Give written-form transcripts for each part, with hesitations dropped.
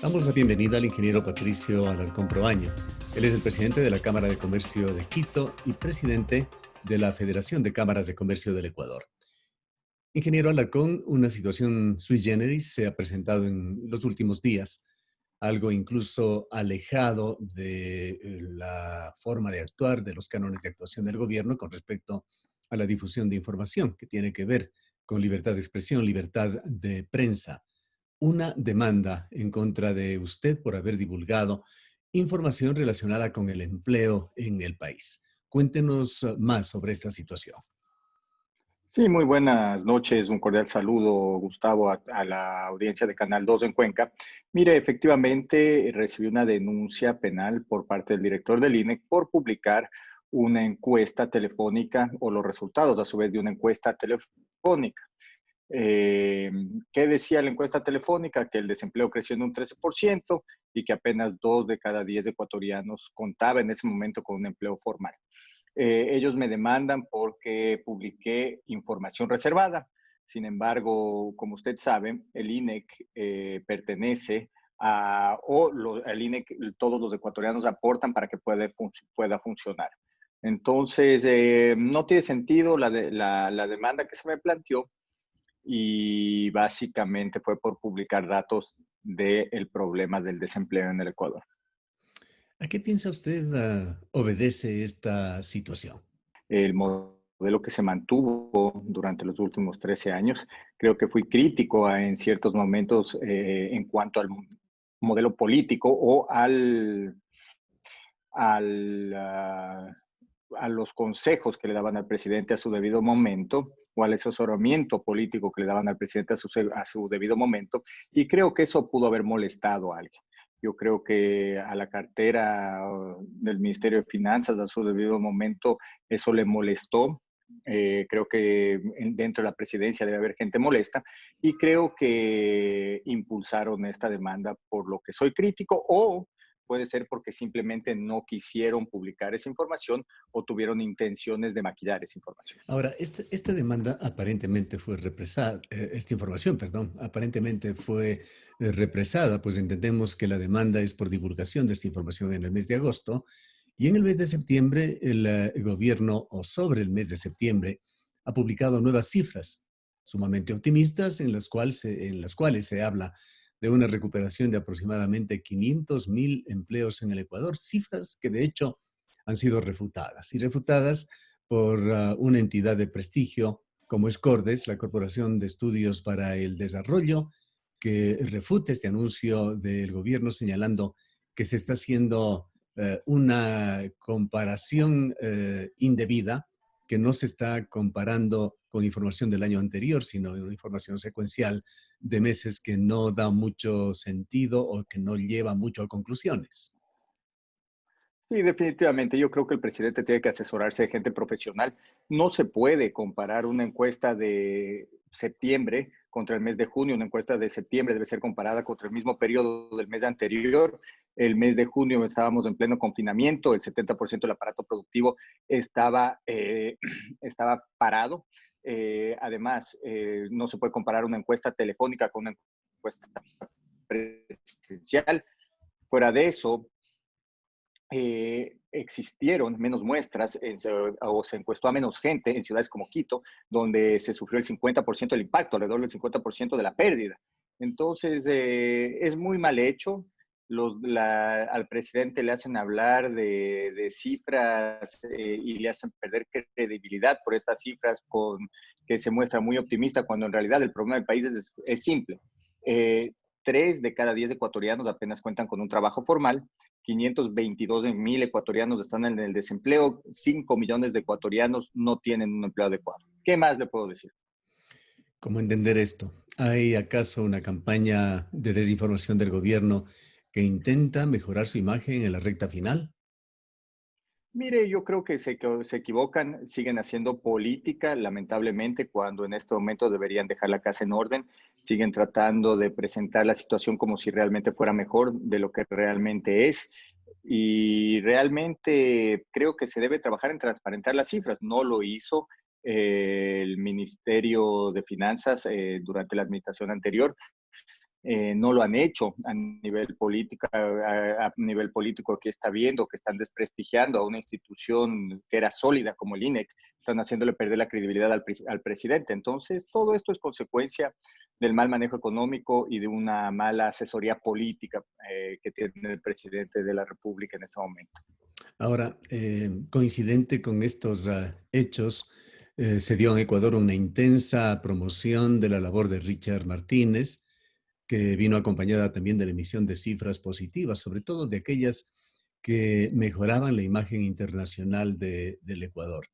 Damos la bienvenida al ingeniero Patricio Alarcón Proaño. Él es el presidente de la Cámara de Comercio de Quito y presidente de la Federación de Cámaras de Comercio del Ecuador. Ingeniero Alarcón, una situación sui generis se ha presentado en los últimos días, algo incluso alejado de la forma de actuar, de los cánones de actuación del gobierno con respecto a la difusión de información, que tiene que ver con libertad de expresión, libertad de prensa. Una demanda en contra de usted por haber divulgado información relacionada con el empleo en el país. Cuéntenos más sobre esta situación. Sí, muy buenas noches. Un cordial saludo, Gustavo, a la audiencia de Canal 2 en Cuenca. Mire, efectivamente recibí una denuncia penal por parte del director del INEC por publicar una encuesta telefónica o los resultados a su vez de una encuesta telefónica. Eh, ¿Qué decía la encuesta telefónica? Que el desempleo creció en un 13% y que apenas 2 de cada 10 ecuatorianos contaba en ese momento con un empleo formal. Ellos me demandan porque publiqué información reservada. Sin embargo, como usted sabe, el INEC pertenece el INEC, todos los ecuatorianos aportan para que pueda funcionar. Entonces, no tiene sentido la demanda que se me planteó y básicamente fue por publicar datos del problema del desempleo en el Ecuador. ¿A qué piensa usted obedece esta situación? El modelo que se mantuvo durante los últimos 13 años. Creo que fui crítico en ciertos momentos en cuanto al modelo político o al, a los consejos que le daban al presidente a su debido momento o al asesoramiento político que le daban al presidente a su debido momento. Y creo que eso pudo haber molestado a alguien. Yo creo que a la cartera del Ministerio de Finanzas a su debido momento eso le molestó. Creo que dentro de la presidencia debe haber gente molesta y creo que impulsaron esta demanda por lo que soy crítico o puede ser porque simplemente no quisieron publicar esa información o tuvieron intenciones de maquillar esa información. Ahora, esta demanda aparentemente fue represada, esta información, perdón, aparentemente fue represada, pues entendemos que la demanda es por divulgación de esta información en el mes de agosto y en el mes de septiembre el gobierno, o sobre el mes de septiembre, ha publicado nuevas cifras sumamente optimistas en las cuales se habla de una recuperación de aproximadamente 500,000 empleos en el Ecuador, cifras que de hecho han sido refutadas y refutadas por una entidad de prestigio como es Cordes, la Corporación de Estudios para el Desarrollo, que refuta este anuncio del gobierno señalando que se está haciendo una comparación indebida, que no se está comparando con información del año anterior, sino una información secuencial de meses que no da mucho sentido o que no lleva mucho a conclusiones. Sí, definitivamente. Yo creo que el presidente tiene que asesorarse de gente profesional. No se puede comparar una encuesta de septiembre contra el mes de junio. Una encuesta de septiembre debe ser comparada contra el mismo periodo del mes anterior. El mes de junio estábamos en pleno confinamiento, el 70% del aparato productivo estaba parado. Además, no se puede comparar una encuesta telefónica con una encuesta presencial. Fuera de eso, existieron menos muestras o se encuestó a menos gente en ciudades como Quito, donde se sufrió el 50% del impacto, alrededor del 50% de la pérdida. Entonces, es muy mal hecho. Al presidente le hacen hablar de cifras y le hacen perder credibilidad por estas cifras que se muestra muy optimista, cuando en realidad el problema del país es simple. Eh, 3 de cada 10 ecuatorianos apenas cuentan con un trabajo formal, 522,000 ecuatorianos están en el desempleo, 5 millones de ecuatorianos no tienen un empleo adecuado. ¿Qué más le puedo decir? ¿Cómo entender esto? ¿Hay acaso una campaña de desinformación del gobierno que intenta mejorar su imagen en la recta final? Mire, yo creo que se equivocan, siguen haciendo política, lamentablemente, cuando en este momento deberían dejar la casa en orden, siguen tratando de presentar la situación como si realmente fuera mejor de lo que realmente es. Y realmente creo que se debe trabajar en transparentar las cifras. No lo hizo el Ministerio de Finanzas durante la administración anterior. no lo han hecho a nivel político, a nivel político que está viendo, que están desprestigiando a una institución que era sólida como el INEC, están haciéndole perder la credibilidad al presidente. Entonces, todo esto es consecuencia del mal manejo económico y de una mala asesoría política que tiene el presidente de la República en este momento. Ahora, coincidente con estos hechos, se dio en Ecuador una intensa promoción de la labor de Richard Martínez, que vino acompañada también de la emisión de cifras positivas, sobre todo de aquellas que mejoraban la imagen internacional del Ecuador.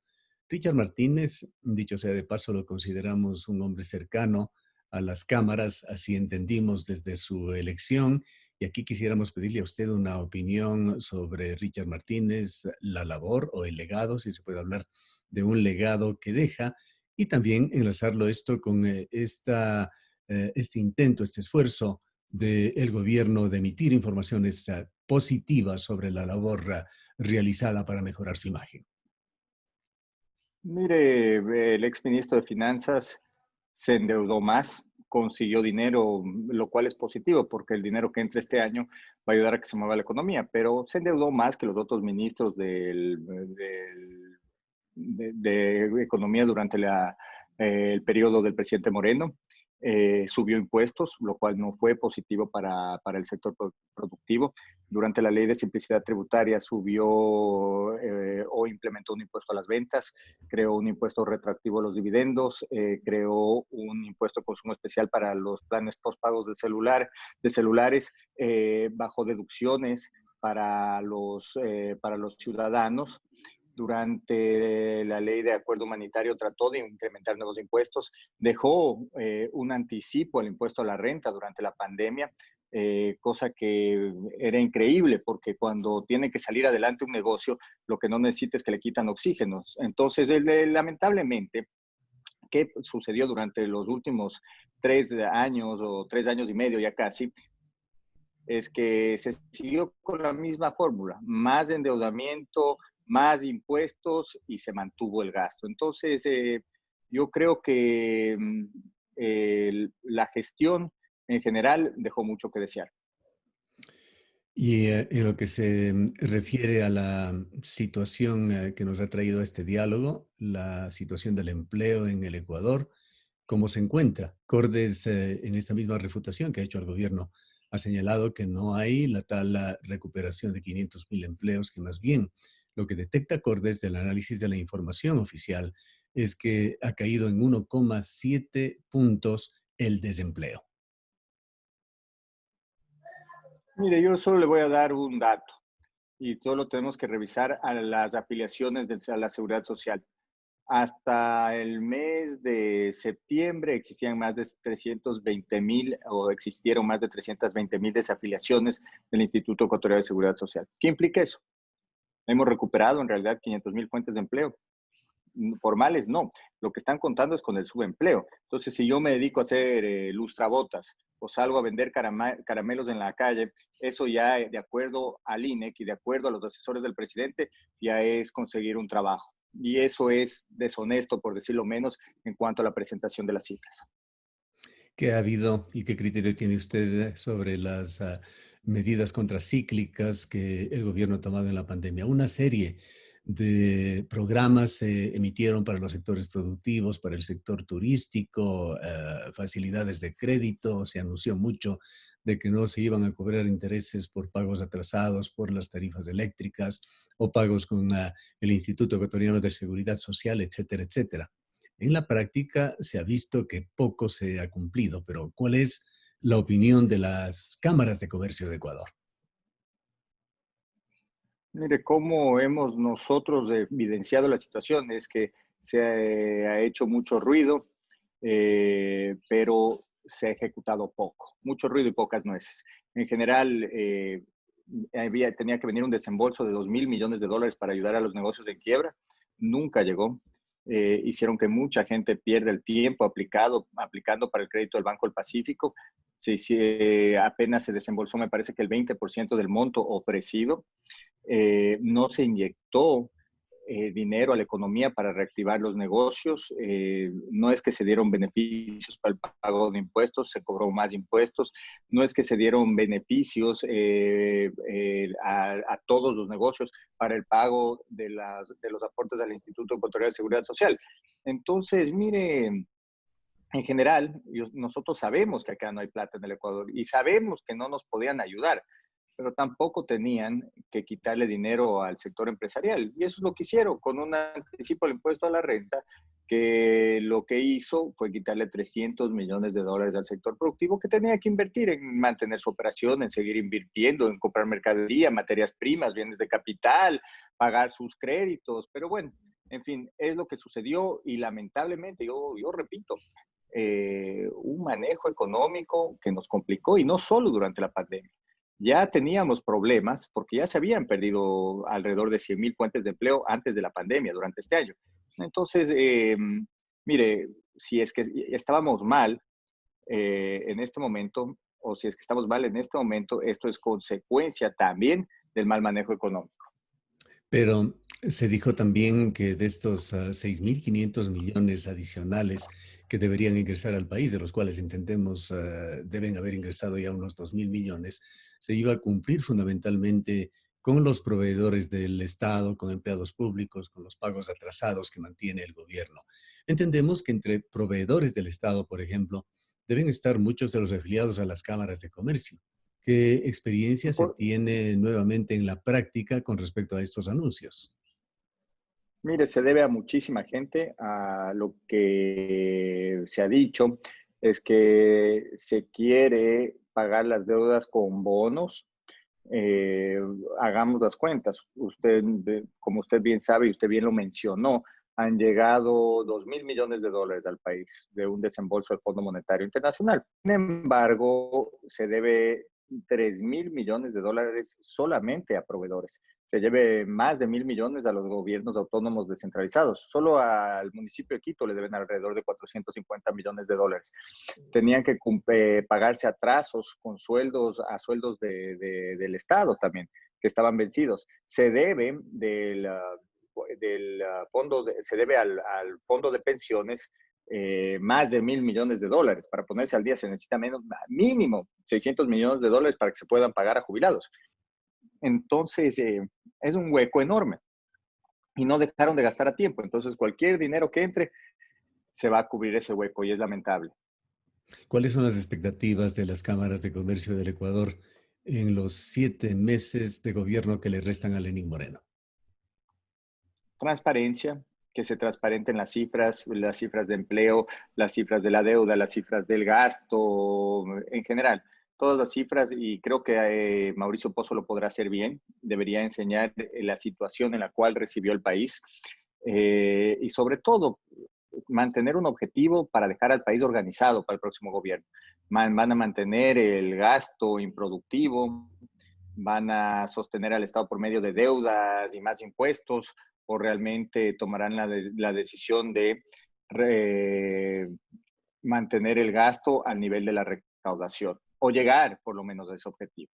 Richard Martínez, dicho sea de paso, lo consideramos un hombre cercano a las cámaras, así entendimos desde su elección. Y aquí quisiéramos pedirle a usted una opinión sobre Richard Martínez, la labor o el legado, si se puede hablar de un legado que deja, y también enlazarlo esto con este intento, este esfuerzo del gobierno de emitir informaciones positivas sobre la labor realizada para mejorar su imagen. Mire, el exministro de Finanzas se endeudó más, consiguió dinero, lo cual es positivo porque el dinero que entra este año va a ayudar a que se mueva la economía, pero se endeudó más que los otros ministros de Economía durante el periodo del presidente Moreno. Subió impuestos, lo cual no fue positivo para el sector productivo. Durante la ley de simplicidad tributaria subió o implementó un impuesto a las ventas, creó un impuesto retroactivo a los dividendos, creó un impuesto de consumo especial para los planes postpagos de celulares, bajó deducciones para los ciudadanos. Durante la ley de acuerdo humanitario trató de incrementar nuevos impuestos, dejó un anticipo al impuesto a la renta durante la pandemia, cosa que era increíble porque cuando tiene que salir adelante un negocio, lo que no necesita es que le quitan oxígenos. Entonces, lamentablemente, ¿qué sucedió durante los últimos 3 años o 3 años y medio ya casi? Es que se siguió con la misma fórmula, más endeudamiento, más impuestos y se mantuvo el gasto. Entonces, yo creo que la gestión en general dejó mucho que desear. Y en lo que se refiere a la situación que nos ha traído este diálogo, la situación del empleo en el Ecuador, ¿cómo se encuentra? Cordes, en esta misma refutación que ha hecho el gobierno, ha señalado que no hay la tal recuperación de 500.000 empleos, que más bien lo que detecta Cordes del análisis de la información oficial es que ha caído en 1,7 puntos el desempleo. Mire, yo solo le voy a dar un dato y solo tenemos que revisar a las afiliaciones a la Seguridad Social. Hasta el mes de septiembre existían más de 320.000 o existieron más de 320.000 desafiliaciones del Instituto Ecuatorial de Seguridad Social. ¿Qué implica eso? Hemos recuperado en realidad 500.000 fuentes de empleo. Formales, no. Lo que están contando es con el subempleo. Entonces, si yo me dedico a hacer lustrabotas o salgo a vender caramelos en la calle, eso ya, de acuerdo al INEC y de acuerdo a los asesores del presidente, ya es conseguir un trabajo. Y eso es deshonesto, por decirlo menos, en cuanto a la presentación de las cifras. ¿Qué ha habido y qué criterio tiene usted sobre las medidas contracíclicas que el gobierno ha tomado en la pandemia? Una serie de programas se emitieron para los sectores productivos, para el sector turístico, facilidades de crédito, se anunció mucho de que no se iban a cobrar intereses por pagos atrasados por las tarifas eléctricas o pagos con el Instituto Ecuatoriano de Seguridad Social, etcétera, etcétera. En la práctica se ha visto que poco se ha cumplido, pero ¿cuál es la opinión de las cámaras de comercio de Ecuador? Mire, cómo hemos nosotros evidenciado la situación es que se ha hecho mucho ruido, pero se ha ejecutado poco. Mucho ruido y pocas nueces. En general, tenía que venir un desembolso de $2.000 millones para ayudar a los negocios en quiebra. Nunca llegó. Hicieron que mucha gente pierda el tiempo aplicando para el crédito del Banco del Pacífico. Sí, sí, apenas se desembolsó, me parece que el 20% del monto ofrecido. No se inyectó dinero a la economía para reactivar los negocios. No es que se dieron beneficios para el pago de impuestos, se cobró más impuestos. No es que se dieron beneficios a todos los negocios para el pago de los aportes al Instituto Ecuatorial de Seguridad Social. Entonces, mire, en general, nosotros sabemos que acá no hay plata en el Ecuador y sabemos que no nos podían ayudar, pero tampoco tenían que quitarle dinero al sector empresarial. Y eso es lo que hicieron con un anticipo del impuesto a la renta, que lo que hizo fue quitarle 300 millones de dólares al sector productivo, que tenía que invertir en mantener su operación, en seguir invirtiendo, en comprar mercadería, materias primas, bienes de capital, pagar sus créditos. Pero bueno, en fin, es lo que sucedió y lamentablemente, yo repito, un manejo económico que nos complicó y no solo durante la pandemia. Ya teníamos problemas porque ya se habían perdido alrededor de 100,000 fuentes de empleo antes de la pandemia, durante este año. Entonces, mire, si es que estábamos mal en este momento, o si es que estamos mal en este momento, esto es consecuencia también del mal manejo económico. Pero se dijo también que de estos 6.500 millones adicionales que deberían ingresar al país, de los cuales entendemos deben haber ingresado ya unos 2.000 millones, se iba a cumplir fundamentalmente con los proveedores del Estado, con empleados públicos, con los pagos atrasados que mantiene el gobierno. Entendemos que entre proveedores del Estado, por ejemplo, deben estar muchos de los afiliados a las cámaras de comercio. ¿Qué experiencia se Por, tiene nuevamente en la práctica con respecto a estos anuncios? Mire, se debe a muchísima gente. A lo que se ha dicho es que se quiere pagar las deudas con bonos. Eh, Hagamos las cuentas. Usted, como usted bien sabe y usted bien lo mencionó, han llegado 2.000 millones de dólares al país de un desembolso del Fondo Monetario Internacional. Sin embargo, se debe 3.000 millones de dólares solamente a proveedores. Se lleve más de 1.000 millones a los gobiernos autónomos descentralizados. Solo al municipio de Quito le deben alrededor de 450 millones de dólares. Tenían que pagarse atrasos con sueldos, a sueldos del Estado también, que estaban vencidos. Se debe se debe al fondo de pensiones más de 1.000 millones de dólares. Para ponerse al día se necesita mínimo 600 millones de dólares para que se puedan pagar a jubilados. Entonces, es un hueco enorme y no dejaron de gastar a tiempo. Entonces, cualquier dinero que entre se va a cubrir ese hueco y es lamentable. ¿Cuáles son las expectativas de las cámaras de comercio del Ecuador en los 7 meses de gobierno que le restan a Lenín Moreno? Transparencia, que se transparenten las cifras de empleo, las cifras de la deuda, las cifras del gasto, en general, todas las cifras, y creo que Mauricio Pozo lo podrá hacer bien, debería enseñar la situación en la cual recibió el país y sobre todo mantener un objetivo para dejar al país organizado para el próximo gobierno. Van a mantener el gasto improductivo, van a sostener al Estado por medio de deudas y más impuestos, o realmente tomarán la decisión de re, mantener el gasto al nivel de la recaudación o llegar por lo menos a ese objetivo.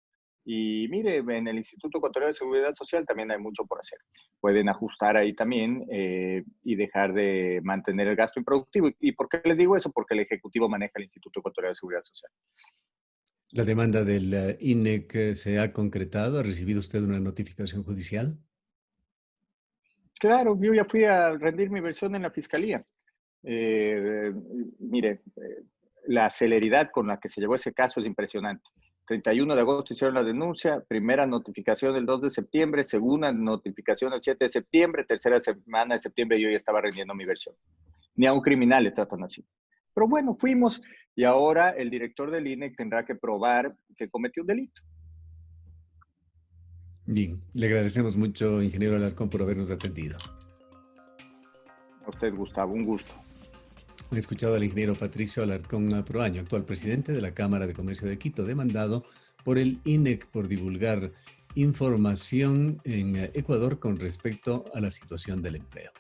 Y mire, en el Instituto Ecuatorial de Seguridad Social también hay mucho por hacer. Pueden ajustar ahí también y dejar de mantener el gasto improductivo. ¿Y por qué les digo eso? Porque el Ejecutivo maneja el Instituto Ecuatorial de Seguridad Social. ¿La demanda del INEC se ha concretado? ¿Ha recibido usted una notificación judicial? Claro, yo ya fui a rendir mi versión en la fiscalía. Eh, Mire, la celeridad con la que se llevó ese caso es impresionante. 31 de agosto hicieron la denuncia, primera notificación el 2 de septiembre, segunda notificación el 7 de septiembre, tercera semana de septiembre yo ya estaba rindiendo mi versión. Ni a un criminal le tratan así. Pero bueno, fuimos y ahora el director del INEC tendrá que probar que cometió un delito. Bien, le agradecemos mucho, ingeniero Alarcón, por habernos atendido. A usted, Gustavo, un gusto. Han escuchado al ingeniero Patricio Alarcón Proaño, actual presidente de la Cámara de Comercio de Quito, demandado por el INEC por divulgar información en Ecuador con respecto a la situación del empleo.